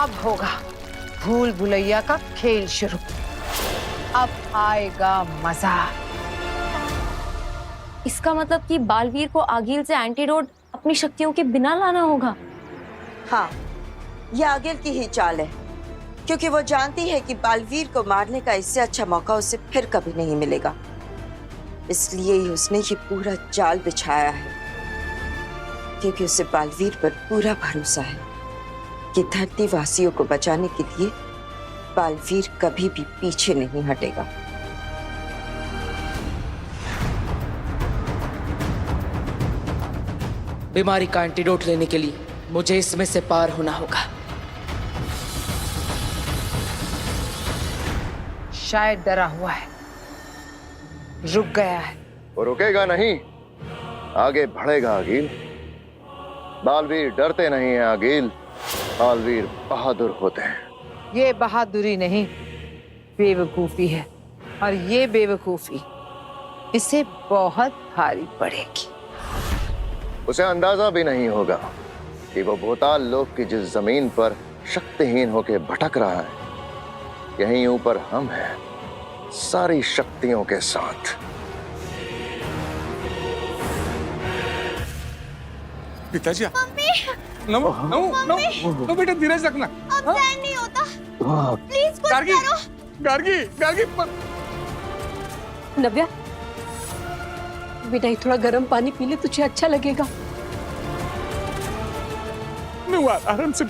अब होगा भूल भुलैया का खेल शुरू। अब आएगा मजा। इसका मतलब कि बालवीर को आगिल से एंटीडोट अपनी शक्तियों के बिना लाना होगा। हाँ, यह आगिल की ही चाल है, क्योंकि वो जानती है कि बालवीर को मारने का इससे अच्छा मौका उसे फिर कभी नहीं मिलेगा। इसलिए ही उसने ये पूरा जाल बिछाया है, क्योंकि उसे बालवीर पर पूरा भरोसा है कि धरती वासियों को बचाने के लिए बालवीर कभी भी पीछे नहीं हटेगा। बीमारी का एंटीडोट लेने के लिए मुझे इसमें से पार होना होगा। शायद डरा हुआ है, रुक गया है। वो रुकेगा नहीं, आगे बढ़ेगा आगिल। बालवीर डरते नहीं हैं आगिल, बालवीर बहादुर होते हैं। ये बहादुरी नहीं, बेवकूफी है, और ये बेवकूफी इसे बहुत भारी पड़ेगी। उसे अंदाजा भी नहीं होगा कि वो भूताल लोक की जिस जमीन पर शक्तिहीन होकर भटक रहा है, यहीं ऊपर हम हैं सारी शक्तियों के साथ। पिताजी, नमो नमो नमो बेटा, धीरज रखना। अब सहन नहीं होता, प्लीज कुछ गार्गी, करो। गार्गी, गार्गी नव्या, बेटा ये थोड़ा गर्म पानी पी ले, तुझे अच्छा लगेगा। नहीं, आराम से।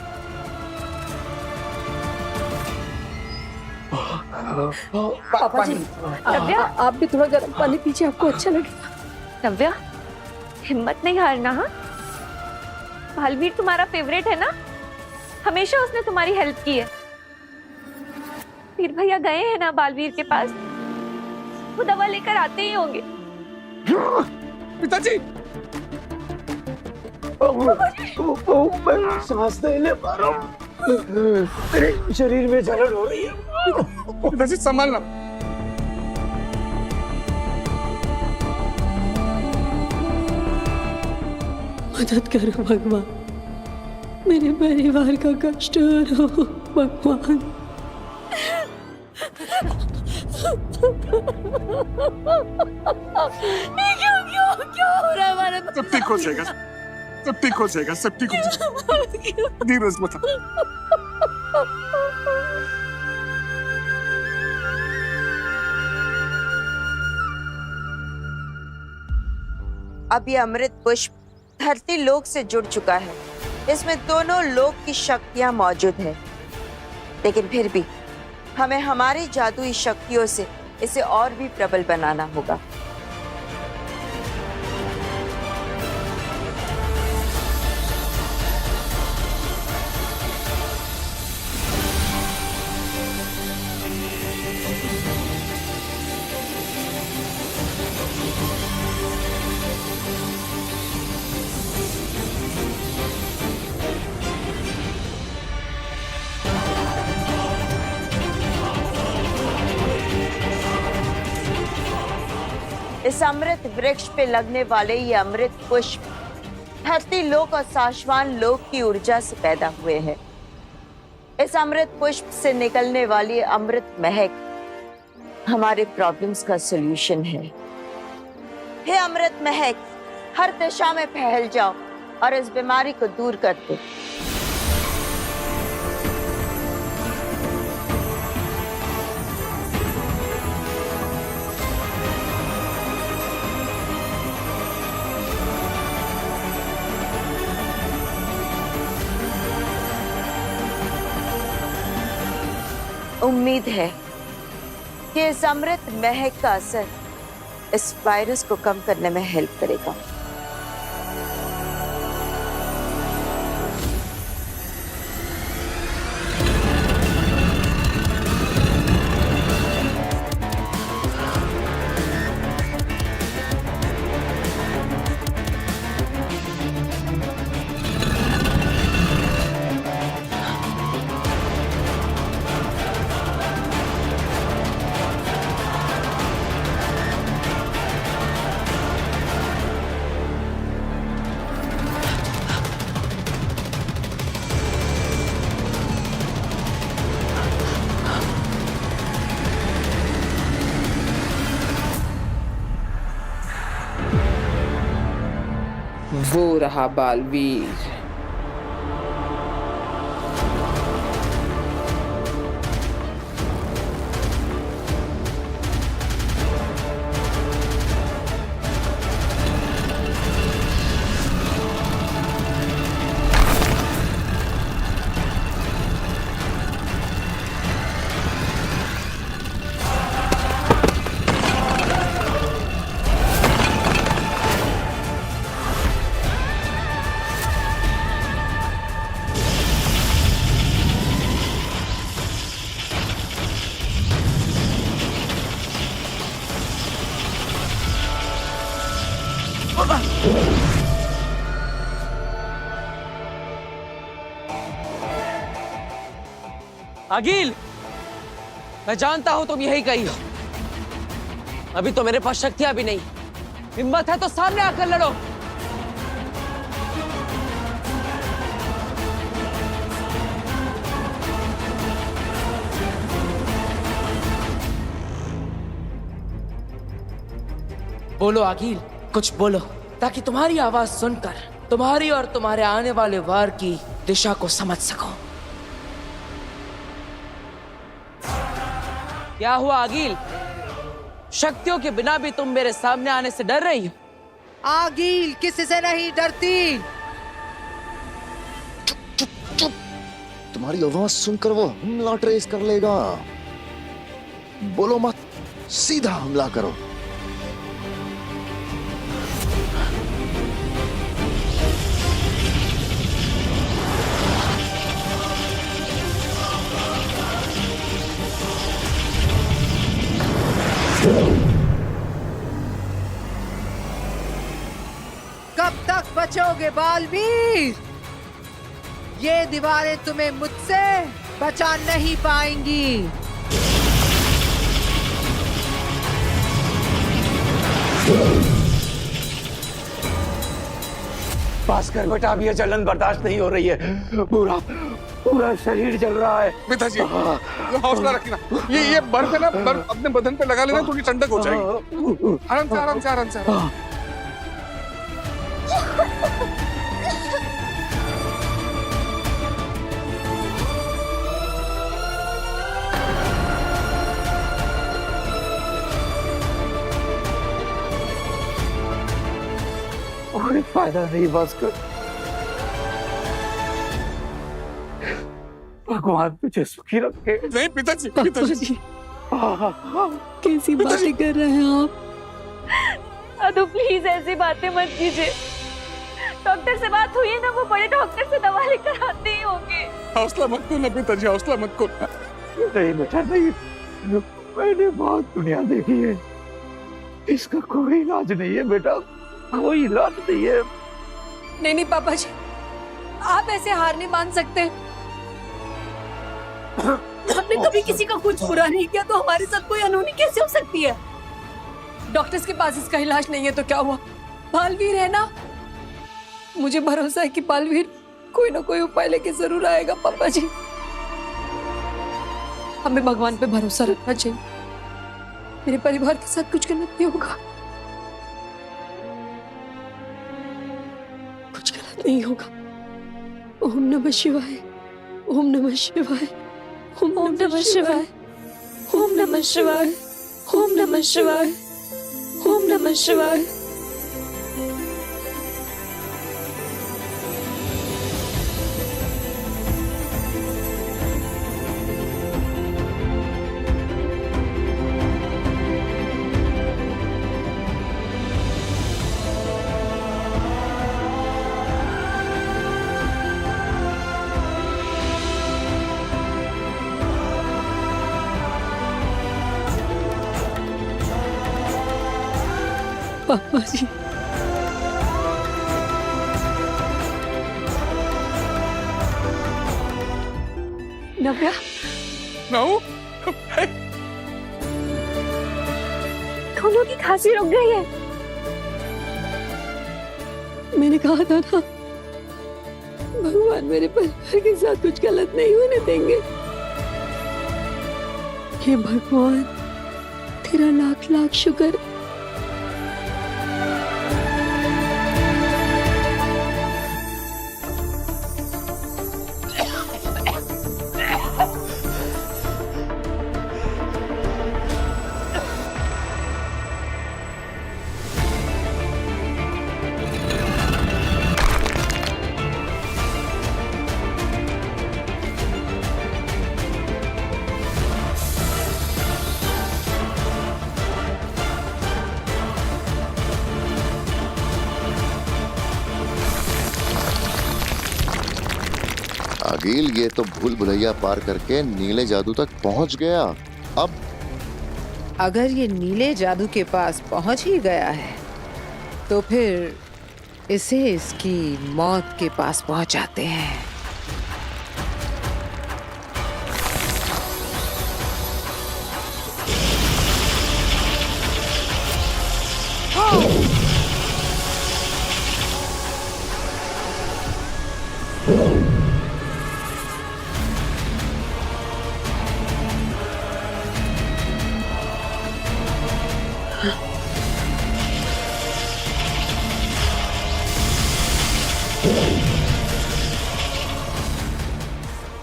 पापा जी, नव्या, आप भी थोड़ा गर्म पानी पीजिए, आपको अच्छा लगेगा। नव्या, हिम्मत नहीं हारना। हाँ, बालवीर तुम्हारा फेवरेट है ना, हमेशा उसने तुम्हारी हेल्प की है। वीर भैया गए हैं ना बालवीर के पास, वो दवा लेकर आते ही होंगे। पिताजी, मैं सांस नहीं ले पा रहा हूँ, मेरे शरीर में जलन हो रही है। पिताजी संभालना। मदद करो भगवान, मेरे परिवार का कष्ट हरो भगवान। क्यों हो रहा है हमारे? सब ठीक हो जाएगा, सब ठीक हो जाएगा, सब ठीक हो जाएगा। धीरज मत। अब ये अमृत पुष्प धरती लोक से जुड़ चुका है। इसमें दोनों लोक की शक्तियां मौजूद हैं, लेकिन फिर भी हमें हमारी जादुई शक्तियों से इसे और भी प्रबल बनाना होगा। इस अमृत वृक्ष पे लगने वाले ये अमृत पुष्प धरती लोक और शाश्वान लोक की ऊर्जा से पैदा हुए हैं। इस अमृत पुष्प से निकलने वाली अमृत महक हमारे प्रॉब्लम्स का सॉल्यूशन है। हे अमृत महक, हर दिशा में फैल जाओ और इस बीमारी को दूर कर दो। उम्मीद है कि इस अमृत महक का असर इस वायरस को कम करने में हेल्प करेगा। वो रहा बालवीर। अगिल, मैं जानता हूं तुम यही कही हो। अभी तो मेरे पास शक्तियां भी नहीं। हिम्मत है तो सामने आकर लड़ो। बोलो अगिल, कुछ बोलो ताकि तुम्हारी आवाज सुनकर तुम्हारी और तुम्हारे आने वाले वार की दिशा को समझ सको। क्या हुआ अगिल? शक्तियों के बिना भी तुम मेरे सामने आने से डर रही हो? आगिल किसी से नहीं डरती। तुम्हारी आवाज सुनकर वो हमला ट्रेस कर लेगा। बोलो मत, सीधा हमला करो। कब तक बचोगे बालवीर? ये दीवारें तुम्हें मुझसे बचा नहीं पाएंगी। भास्कर बेटा, अब ये जलन बर्दाश्त नहीं हो रही है। पूरा पूरा शरीर जल रहा है। पिताजी हौसला रखना। ये बर्फ है ना, बर्फ अपने बदन पे लगा लेना, थोड़ी ठंडक हो जाएगी। आराम से आराम से आराम से। कोई फायदा नहीं भास्कर। भगवान तुझे सुखी रखे। नहीं पिताजी, पिताजी कैसी बातें कर रहे हैं आप? अदु प्लीज ऐसी बातें मत कीजिए। डॉक्टर से बात हुई है ना, वो बड़े डॉक्टर से दवा लेकर आते ही होंगे। हौसला मत खोना पिताजी, हौसला मत खोना। नहीं बेटा नहीं, मैंने बहुत दुनिया देखी है। इसका कोई इलाज नहीं है बेटा, कोई इलाज नहीं है। नहीं पापा जी, आप ऐसे हार नहीं मान सकते। हमने कभी किसी का कुछ बुरा नहीं किया, तो हमारे साथ कोई अनहोनी कैसे हो सकती है? डॉक्टर्स के पास इसका इलाज नहीं है तो क्या हुआ? बालवीर है ना, मुझे भरोसा है कि बालवीर कोई ना कोई उपाय लेके जरूर आएगा। पापा जी, हमें भगवान पे भरोसा रखना चाहिए। मेरे परिवार के साथ कुछ गलत नहीं होगा, कुछ गलत नहीं होगा। ओम नमः शिवाय, ओम नमः शिवाय, ओम नमः शिवाय, ओम नमः शिवाय, ओम नमः शिवाय, ओम नमः शिवाय। पापा जी, नव्या, नाऊ, दोनों की खांसी रुक गई है। मैंने कहा था ना, भगवान मेरे परिवार के साथ कुछ गलत नहीं होने देंगे। हे भगवान, तेरा लाख लाख शुक्र। आगिल, ये तो भूल भुलैया पार करके नीले जादू तक पहुंच गया। अब अगर ये नीले जादू के पास पहुंच ही गया है तो फिर इसे इसकी मौत के पास पहुंचाते हैं।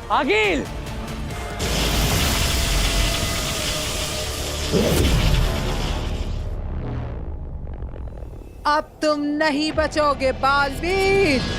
आगिल, अब तुम नहीं बचोगे बालवीर।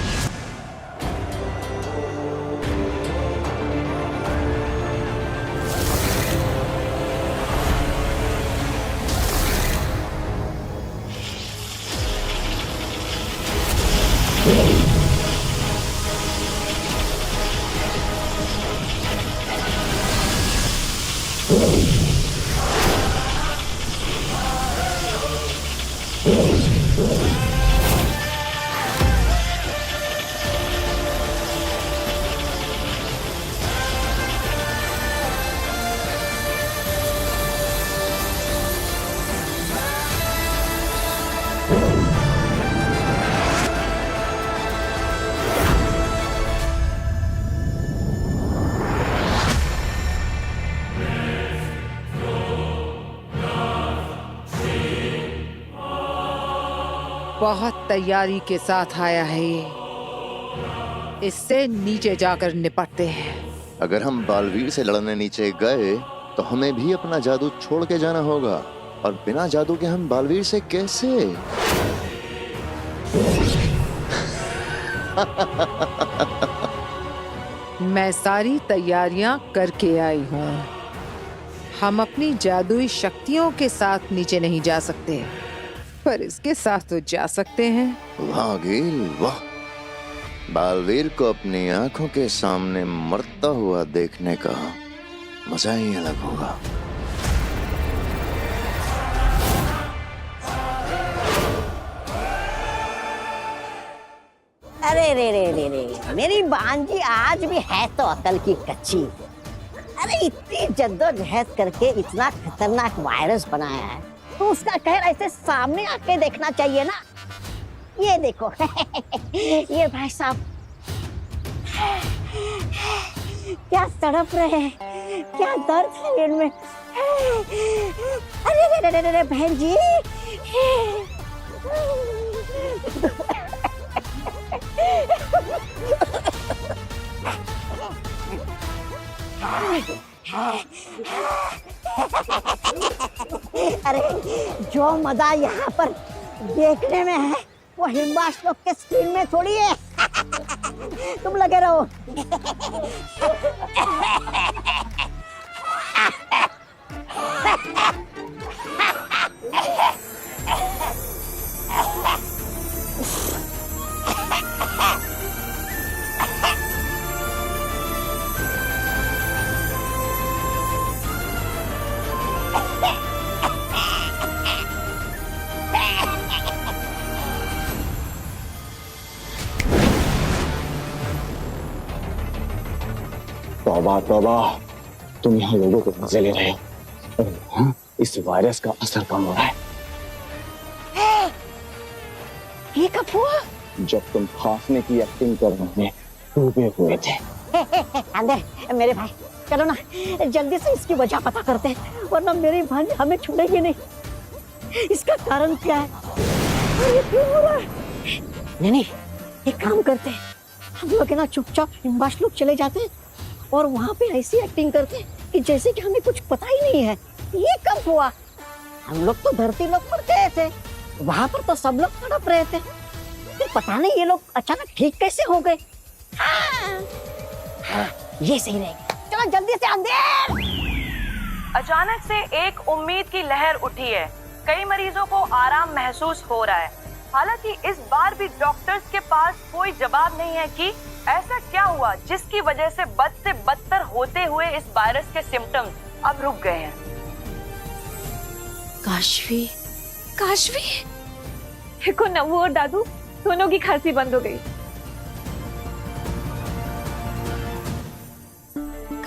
बहुत तैयारी के साथ आया है ये। इससे नीचे जाकर निपटते हैं। अगर हम बालवीर से लड़ने नीचे गए तो हमें भी अपना जादू छोड़ के जाना होगा, और बिना जादू के हम बालवीर से कैसे? मैं सारी तैयारियां करके आई हूँ। हम अपनी जादुई शक्तियों के साथ नीचे नहीं जा सकते, पर इसके साथ तो जा सकते हैं। वाह गिल, वाह! बालवीर को अपनी आंखों के सामने मरता हुआ देखने का मजा ही अलग होगा। अरे रे रे रे रे, मेरी भांजी आज भी है तो अकल की कच्ची। अरे इतनी जद्दोजहद करके इतना खतरनाक वायरस बनाया है तो उसका कहर ऐसे सामने आके देखना चाहिए ना। ये देखो ये भाई साहब क्या तड़प रहे हैं, क्या दर्द है इनमें। अरे रे रे रे रे बहन जी, अरे जो मजा यहाँ पर देखने में है वो हिम्बाश लोग के स्क्रीन में थोड़ी है। तुम लगे रहो। तौबा तौबा, तुम यहाँ लोगों को मजे ले रहे हो। हाँ, इस वायरस का असर कम हो रहा है। ये कब हुआ? जब तुम खांसने की एक्टिंग करने में डूबे हुए थे। अंदर मेरे भाई, चलो ना जल्दी से इसकी वजह पता करते हैं, वरना मेरी भांजी हमें छोड़ेगी नहीं। इसका कारण क्या है और ये क्यों हो रहा है? नहीं, एक काम करते हैं, हम लोग ना चुपचाप हिम्बाश लोग चले जाते हैं और वहाँ पे ऐसी एक्टिंग करते हैं कि जैसे कि हमें कुछ पता ही नहीं है। ये कब हुआ? हम लोग तो धरती लोग पर गए थे, वहाँ पर तो सब लोग तड़प रहे थे, फिर पता नहीं ये लोग अचानक ठीक कैसे हो गए। हाँ, ये सही रहेगा। चलो जल्दी से अंदर। अचानक से एक उम्मीद की लहर उठी है। कई मरीजों को आराम महसूस हो रहा है। हालांकि इस बार भी डॉक्टर्स के पास कोई जवाब नहीं है कि ऐसा क्या हुआ जिसकी वजह से बद से बदतर होते हुए इस वायरस के सिम्टम्स अब रुक गए हैं। काशवी, काशवी, देखो नव्वू और दादू दोनों की खांसी बंद हो गई।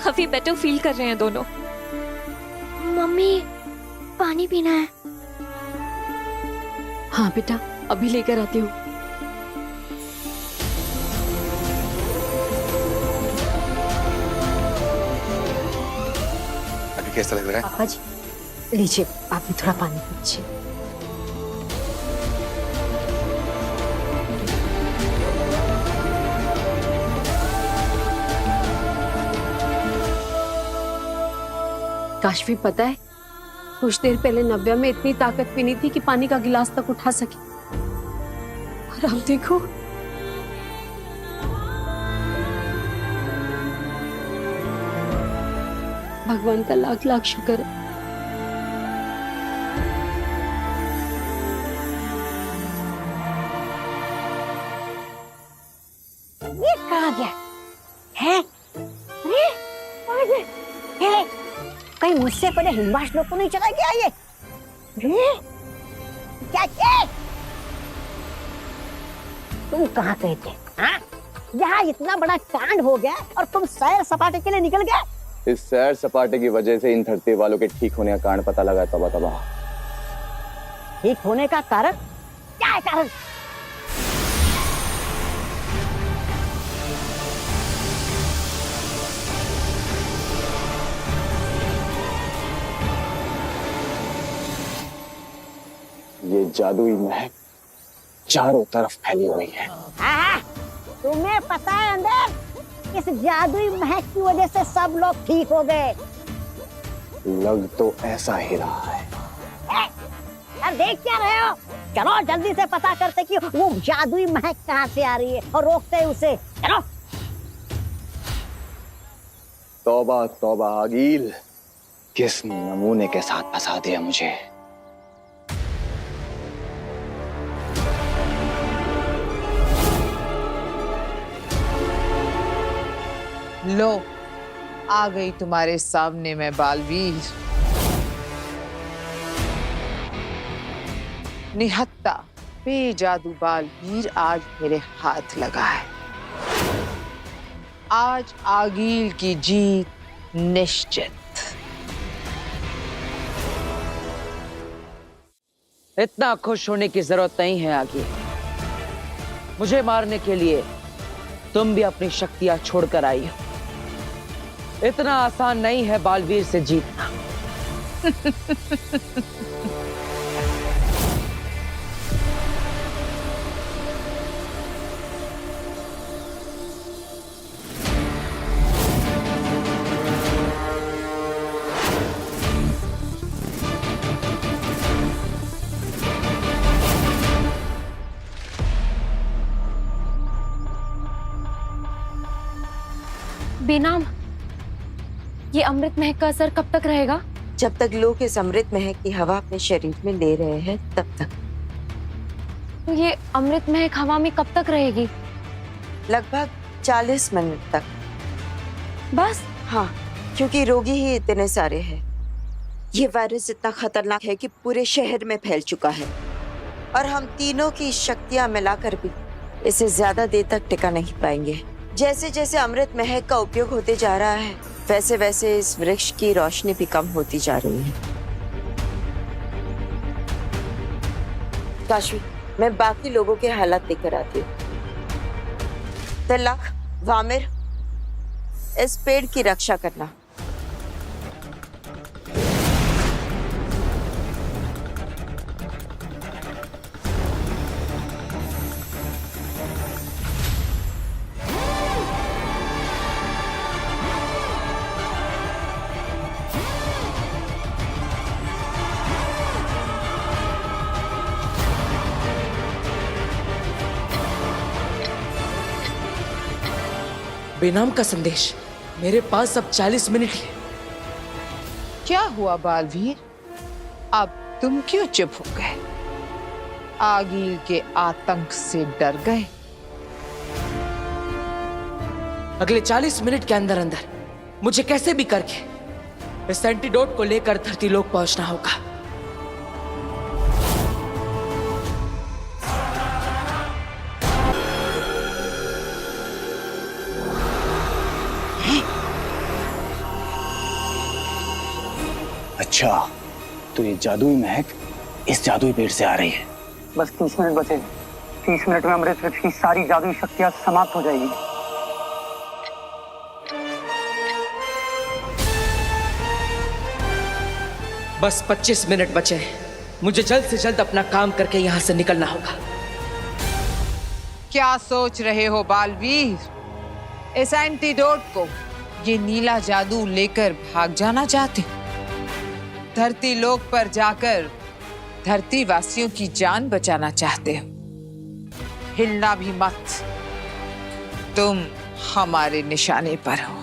काफी बेटर फील कर रहे हैं दोनों। मम्मी पानी पीना है। हाँ बेटा, अभी लेकर आती हूँ। अभी कैसा लग रहा है? पापा जी लीजिए, आप भी थोड़ा पानी पीजिए। काशवी, पता है कुछ देर पहले नव्या में इतनी ताकत भी नहीं थी कि पानी का गिलास तक उठा सके, और अब देखो भगवान का लाख लाख शुक्र है। ये कहाँ गया है? अरे कहीं मुझसे पहले हिमवास लोग को नहीं चला गया ये? क्या तुम कहाँ गए थे? हाँ? यहाँ इतना बड़ा कांड हो गया और तुम सैर सपाटे के लिए निकल गए। इस सैर सपाटे की वजह से इन धरती वालों के ठीक होने का कारण पता लगा। तबाह तबाह ठीक होने का कारण क्या है? कारण ये जादुई महक चारों तरफ फैली हुई है। हाँ, तुम्हें पता है अंदर इस जादुई महक की वजह से सब लोग ठीक हो गए। लग तो ऐसा ही रहा है। अब देख क्या रहे हो? चलो जल्दी से पता करते कि वो जादुई महक कहाँ से आ रही है और रोकते हैं उसे। चलो। तौबा तौबा आगील, किस नमूने के साथ फंसा दिया मुझे। लो, आ गई तुम्हारे सामने मैं बालवीर। निहत्ता बेजादू बालवीर आज मेरे हाथ लगा है। आज आगील की जीत निश्चित। इतना खुश होने की जरूरत नहीं है आगे। मुझे मारने के लिए तुम भी अपनी शक्तियां छोड़कर आई हो। इतना आसान नहीं है बालवीर से जीतना। बेनाम, ये अमृत महक का असर कब तक रहेगा? जब तक लोग इस अमृत महक की हवा अपने शरीर में ले रहे हैं तब तक। तो ये अमृत महक हवा में कब तक रहेगी? लगभग 40 मिनट तक। बस? हाँ, क्योंकि रोगी ही इतने सारे हैं। ये वायरस इतना खतरनाक है कि पूरे शहर में फैल चुका है और हम तीनों की शक्तियां मिलाकर भी इसे ज्यादा देर तक टिका नहीं पाएंगे। जैसे जैसे अमृत महक का उपयोग होते जा रहा है वैसे वैसे इस वृक्ष की रोशनी भी कम होती जा रही है। काशवी, मैं बाकी लोगों के हालात लेकर आती हूँ। तिलक, वामिर, इस पेड़ की रक्षा करना। बेनाम का संदेश मेरे पास अब 40 मिनट है। क्या हुआ बालवीर? अब तुम क्यों चुप हो गए? आगील के आतंक से डर गए। अगले 40 मिनट के अंदर अंदर मुझे कैसे भी करके इस एंटीडोट को लेकर धरती लोक पहुंचना होगा। अच्छा, तो ये जादुई महक इस जादुई पेड़ से आ रही है। बस 30 मिनट बचे। 30 मिनट में अमृतसर की सारी जादुई शक्तियां समाप्त हो जाएगी। बस 25 मिनट बचे हैं। मुझे जल्द से जल्द अपना काम करके यहां से निकलना होगा। क्या सोच रहे हो बालवीर? इस एंटीडोट को, ये नीला जादू लेकर भाग जाना चाहते हो? धरती लोक पर जाकर धरती वासियों की जान बचाना चाहते हो? हिलना भी मत, तुम हमारे निशाने पर हो।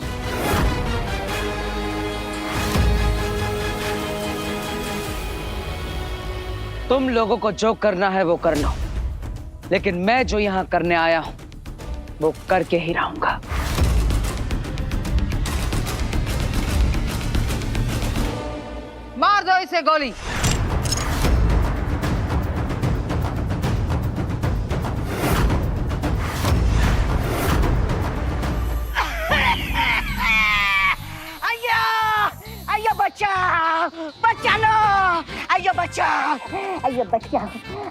तुम लोगों को जो करना है वो कर लो, लेकिन मैं जो यहां करने आया हूं वो करके ही रहूंगा। मार दो इसे गोली। अयो बच्चा, बच्चा लो, अयो बच्चा, अयो बच्चा,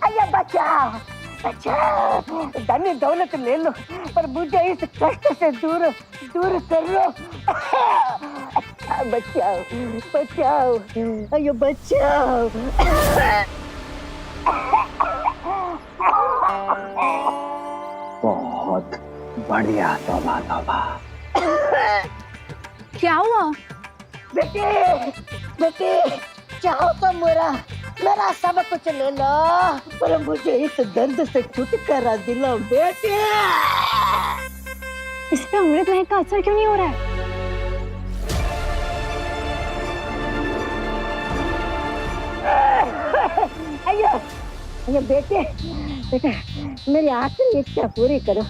अयो बच्चा, बच्चा, धन दौलत ले लो पर मुझे इस कष्ट से दूर दूर कर लो। अच्छा बचाओ, बचाओ, अयो बचाओ। बहुत बढ़िया, तौबा तौबा। क्या हुआ? बेटे, बेटे, चाहो तो मेरा सब कुछ ले लो पर मुझे इस दर्द से छुटकारा दिलाओ बेटे। इस पे अमृत महक का असर क्यों नहीं हो रहा है? अयो, अयो बेटे, बेटा, मेरी आखिरी इच्छा पूरी करो।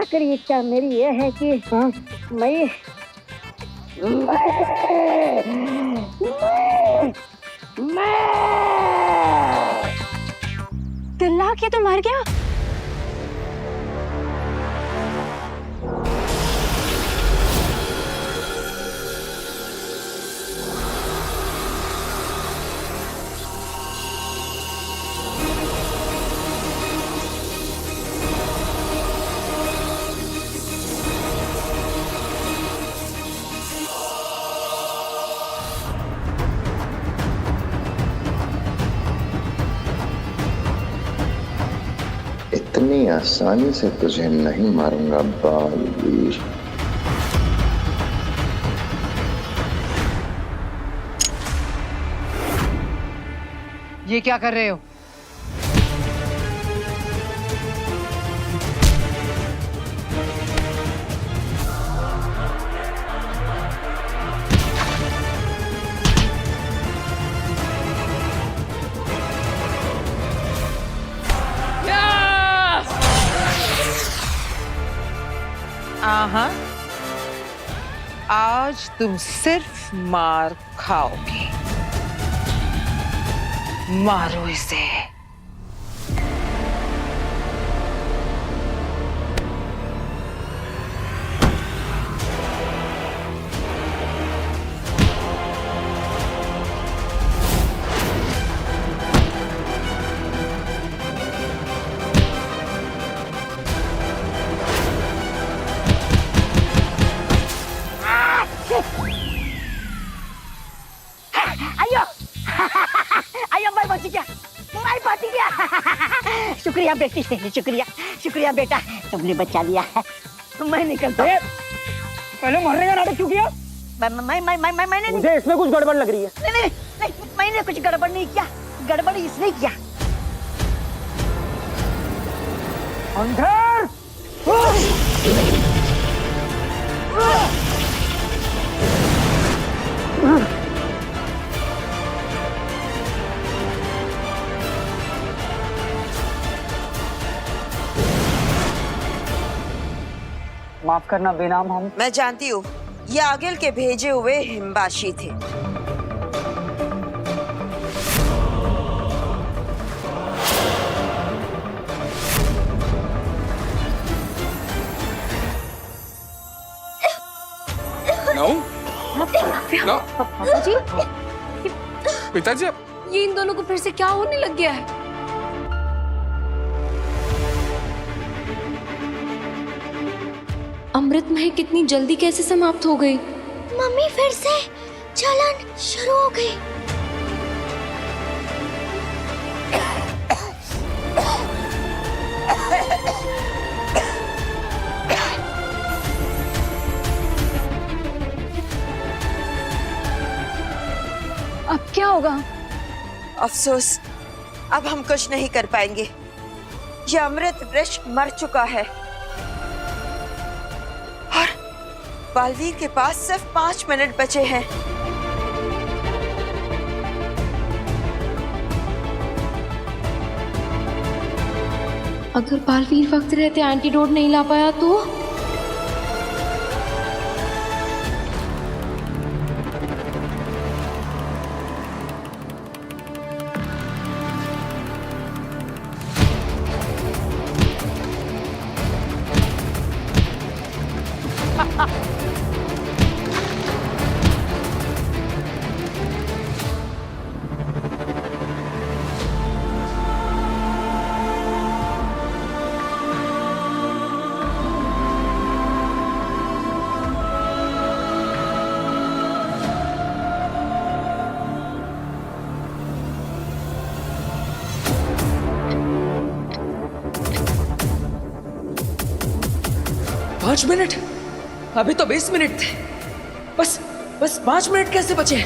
आखिरी इच्छा मेरी ये है कि मैं तिल्ला के तो मर गया। इतनी आसानी से तुझे नहीं मारूंगा बालवीर। ये क्या कर रहे हो? हाँ, आज तुम सिर्फ मार खाओगे। मारो इसे। शुक्रिया बेटी, शुक्रिया, शुक्रिया बेटा, तुमने बचा लिया है। मैं निकलता हूँ। पहले मरने का नाटक क्यों किया? मैंने मुझे इसमें कुछ गड़बड़ लग रही है। नहीं, मैंने कुछ गड़बड़ नहीं किया। गड़बड़ इसने किया। अंधेर! माफ करना बेनाम हम। मैं जानती हूँ, ये आगिल के भेजे हुए हिमबाशी थे। नो नो पापा जी, पिताजी ये इन दोनों को फिर से क्या होने लग गया है? अमृत महल कितनी जल्दी कैसे समाप्त हो गई? मम्मी फिर से जलन शुरू हो गई। अब क्या होगा? अफसोस, अब हम कुछ नहीं कर पाएंगे। ये अमृत वृक्ष मर चुका है और बालवीर के पास सिर्फ 5 मिनट बचे हैं। अगर बालवीर वक्त रहते एंटीडोट नहीं ला पाया तो? पाँच मिनट? अभी तो 20 मिनट थे। बस 5 मिनट कैसे बचे?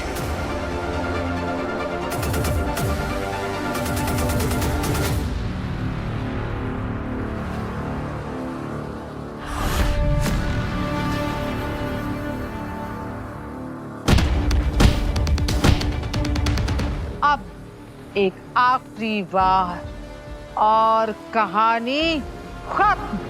अब एक आखिरी बार और कहानी खत्म।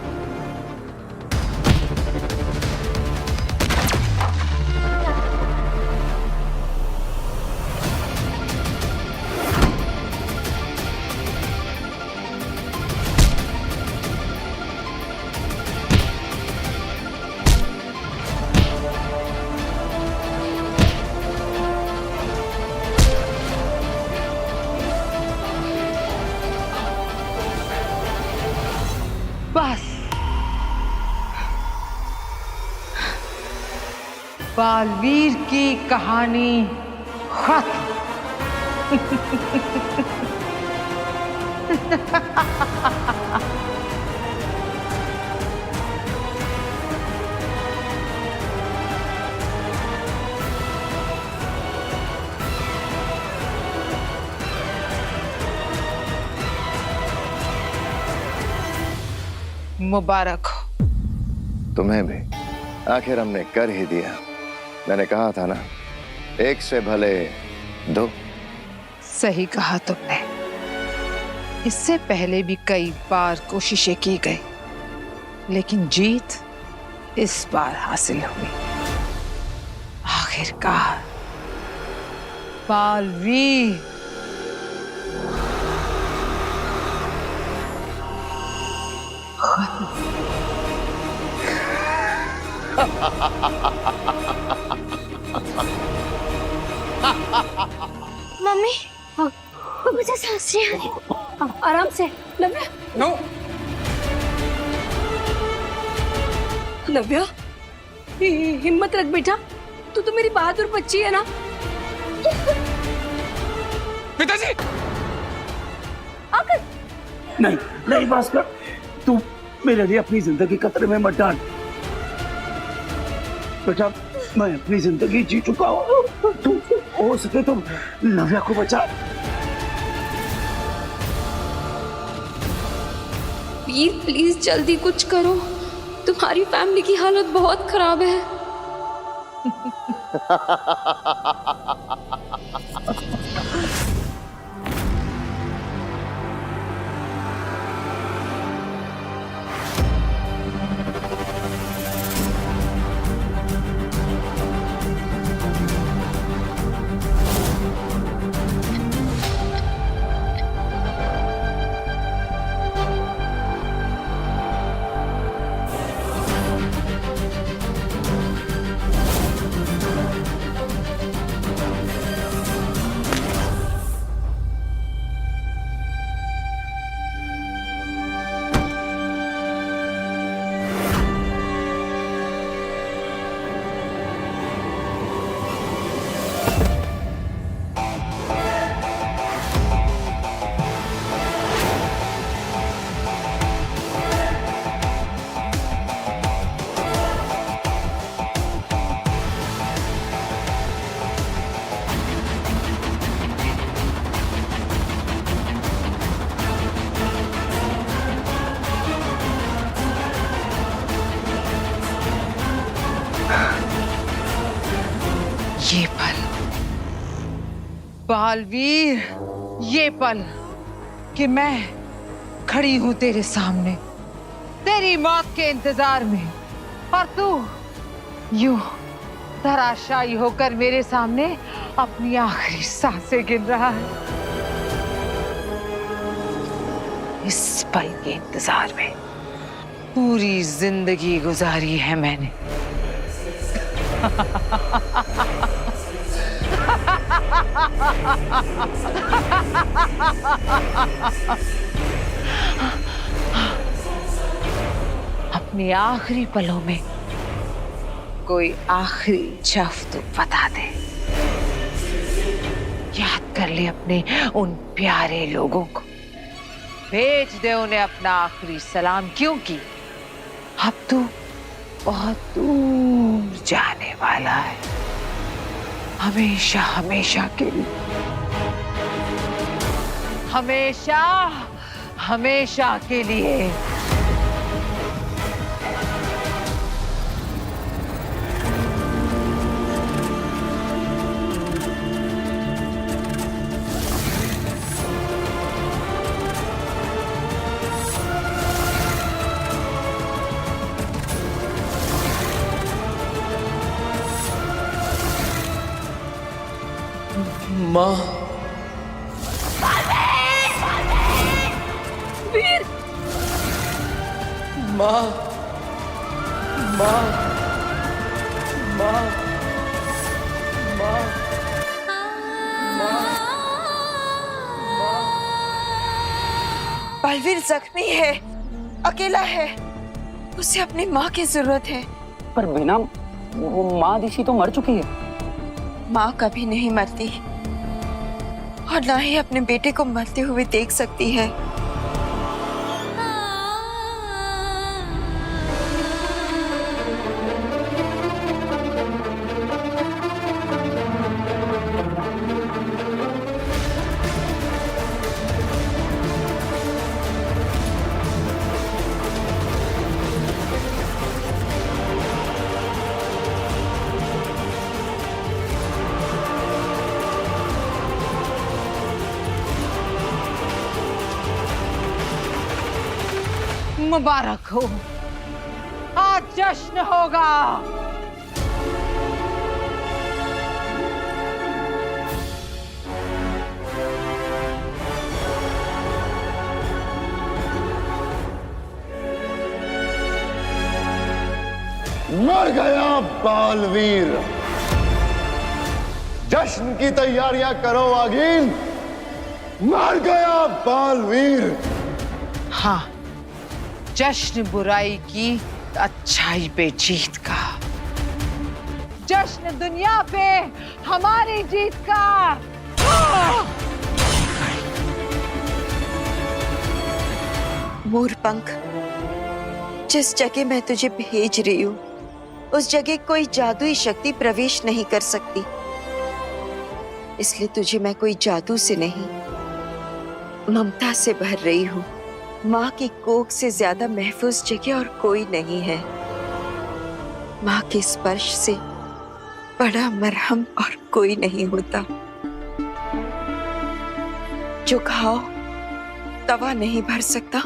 बस बालवीर की कहानी खत्म। मुबारक हो। तुम्हें भी। आखिर हमने कर ही दिया। मैंने कहा था ना, एक से भले 2। सही कहा तुमने। इससे पहले भी कई बार कोशिशें की गई, लेकिन जीत इस बार हासिल हुई। आखिरकार बालवीर मम्मी मुझे सांस नहीं आ रही। आराम से नव्या। नो नव्या, हिम्मत रख बेटा, तू तो मेरी बहादुर बच्ची है ना। पिताजी आकर नहीं नहीं भास्कर, तू मेरे लिए अपनी जिंदगी खतरे में मत डाल बेटा। मैं अपनी जिंदगी जी चुका हूँ। तू हो सके तो नव्या को बचा। वीर प्लीज जल्दी कुछ करो, तुम्हारी फैमिली की हालत बहुत खराब है। बालवीर, ये पल कि मैं खड़ी हूं तेरे सामने तेरी मौत के इंतजार में, और तू यूं धराशायी होकर मेरे सामने अपनी आखिरी सांसें गिन रहा है। इस पल के इंतजार में पूरी जिंदगी गुजारी है मैंने। अपने आखिरी पलों में कोई आखिरी जफ्त तो बता दे। याद कर ले अपने उन प्यारे लोगों को, भेज दे उन्हें अपना आखिरी सलाम, क्योंकि अब तू बहुत दूर जाने वाला है, हमेशा हमेशा के लिए, हमेशा हमेशा के लिए। माँ, वीर, माँ, माँ, माँ, माँ, बालवीर जख्मी है, अकेला है, उसे अपनी माँ की जरूरत है। पर बिना वो माँ दिशी तो मर चुकी है। माँ कभी नहीं मरती और ना ही अपने बेटे को मरते हुए देख सकती है। मुबारक हो, आज जश्न होगा। मर गया बालवीर। जश्न की तैयारियां करो आगीन, मर गया बालवीर। हाँ, जश्न बुराई की अच्छाई पे जीत का, जश्न दुनिया पे हमारी जीत का। मोरपंख, जिस जगह मैं तुझे भेज रही हूँ उस जगह कोई जादुई शक्ति प्रवेश नहीं कर सकती, इसलिए तुझे मैं कोई जादू से नहीं, ममता से भर रही हूँ। माँ की कोख से ज्यादा महफूज जगह और कोई नहीं है। माँ के स्पर्श से बड़ा मरहम और कोई नहीं होता। जो घाव तवा नहीं भर सकता,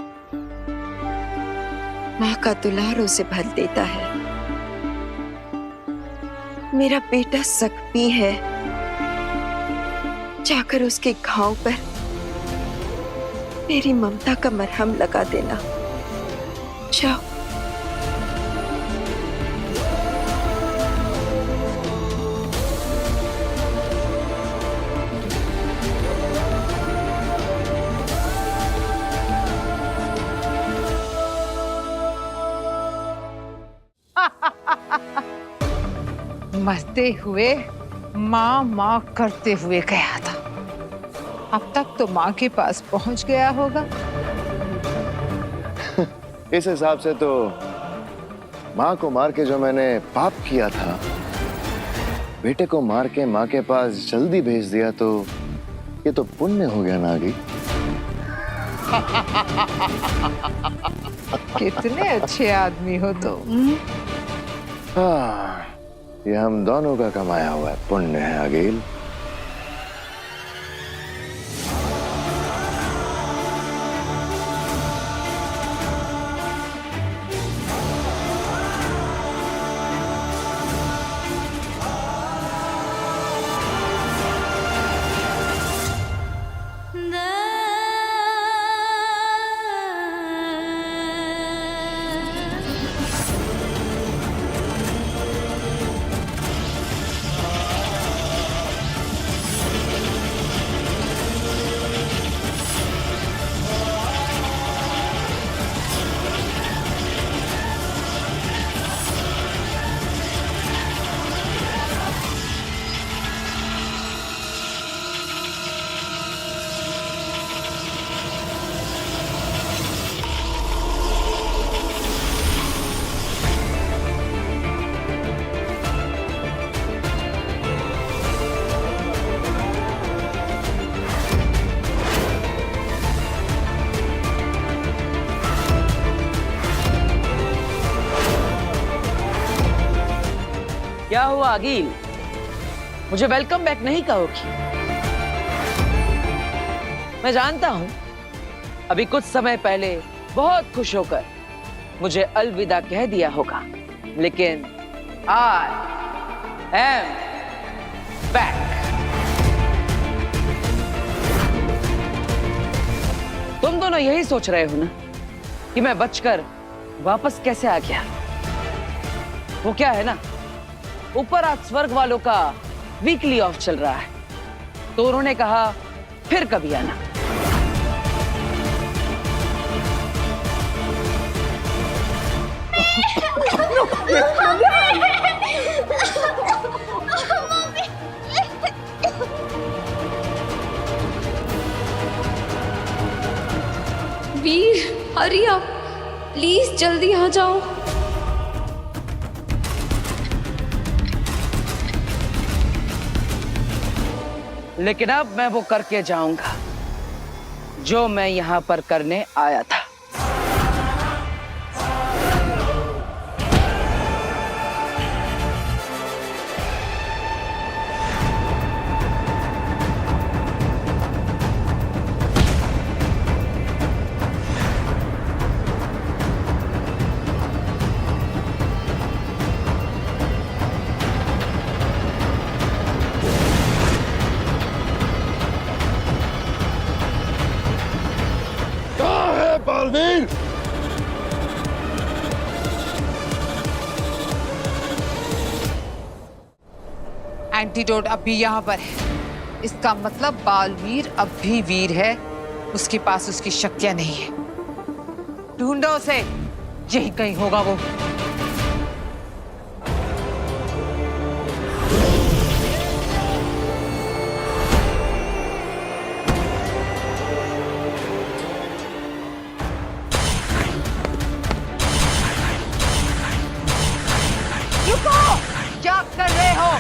माँ का दुलार उसे भर देता है। मेरा बेटा जख्मी है, जाकर उसके घाव पर मेरी ममता का मरहम लगा देना। जाओ। मरते हुए माँ माँ करते हुए गया था, अब तक तो माँ के पास पहुंच गया होगा। इस हिसाब से तो माँ को मार के जो मैंने पाप किया था, बेटे को मार के माँ के पास जल्दी भेज दिया, तो ये तो पुण्य हो गया नागी। कितने अच्छे आदमी हो तुम। हाँ, ये हम दोनों का कमाया हुआ है पुण्य है अगील। क्या हुआ अगील? मुझे वेलकम बैक नहीं कहोगी? मैं जानता हूं अभी कुछ समय पहले बहुत खुश होकर मुझे अलविदा कह दिया होगा, लेकिन आई एम बैक। तुम दोनों यही सोच रहे हो ना कि मैं बचकर वापस कैसे आ गया? वो क्या है ना, ऊपर आज स्वर्ग वालों का वीकली ऑफ चल रहा है, तो उन्होंने कहा फिर कभी आना। वीर, हरी अप, प्लीज जल्दी आ जाओ। लेकिन अब मैं वो करके जाऊंगा जो मैं यहां पर करने आया था। बालवीर, एंटीडोट अब भी यहाँ पर है। इसका मतलब बालवीर अब भी वीर है, उसके पास उसकी शक्तियां नहीं है। ढूंढो उसे, यही कहीं होगा वो। क्या कर रहे हो?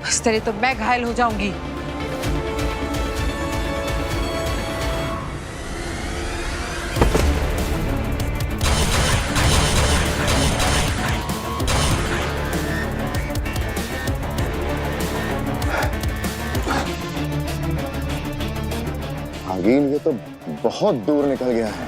इस तरह तो मैं घायल हो जाऊंगी। आगील, ये तो बहुत दूर निकल गया है।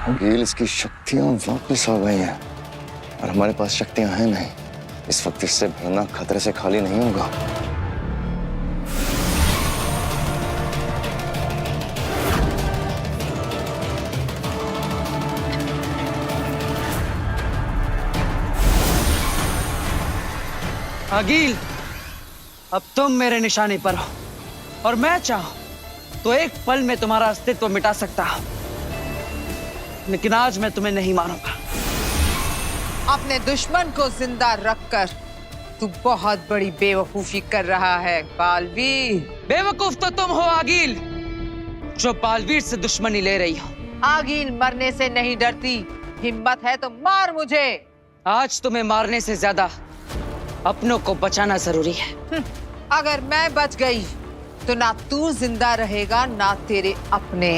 आगील, इसकी शक्तियां वापस आ गई हैं और हमारे पास शक्तियां हैं नहीं। इस वक्त इससे भरना खतरे से खाली नहीं होगा। अगील, अब तुम मेरे निशाने पर हो और मैं चाहूं तो एक पल में तुम्हारा अस्तित्व मिटा सकता हूं, लेकिन आज मैं तुम्हें नहीं मारूंगा। अपने दुश्मन को जिंदा रखकर तू बहुत बड़ी बेवकूफी कर रहा है बालवीर। बेवकूफ तो तुम हो आगील, जो बालवीर से दुश्मनी ले रही हो। आगील मरने से नहीं डरती, हिम्मत है तो मार मुझे। आज तुम्हें मारने से ज्यादा अपनों को बचाना जरूरी है। अगर मैं बच गई तो ना तू जिंदा रहेगा ना तेरे अपने।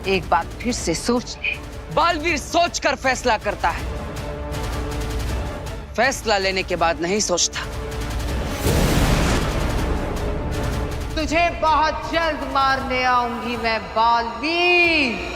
एक बात फिर से सोच ले। बालवीर सोचकर फैसला करता है, फैसला लेने के बाद नहीं सोचता। तुझे बहुत जल्द मारने आऊंगी मैं बालवीर।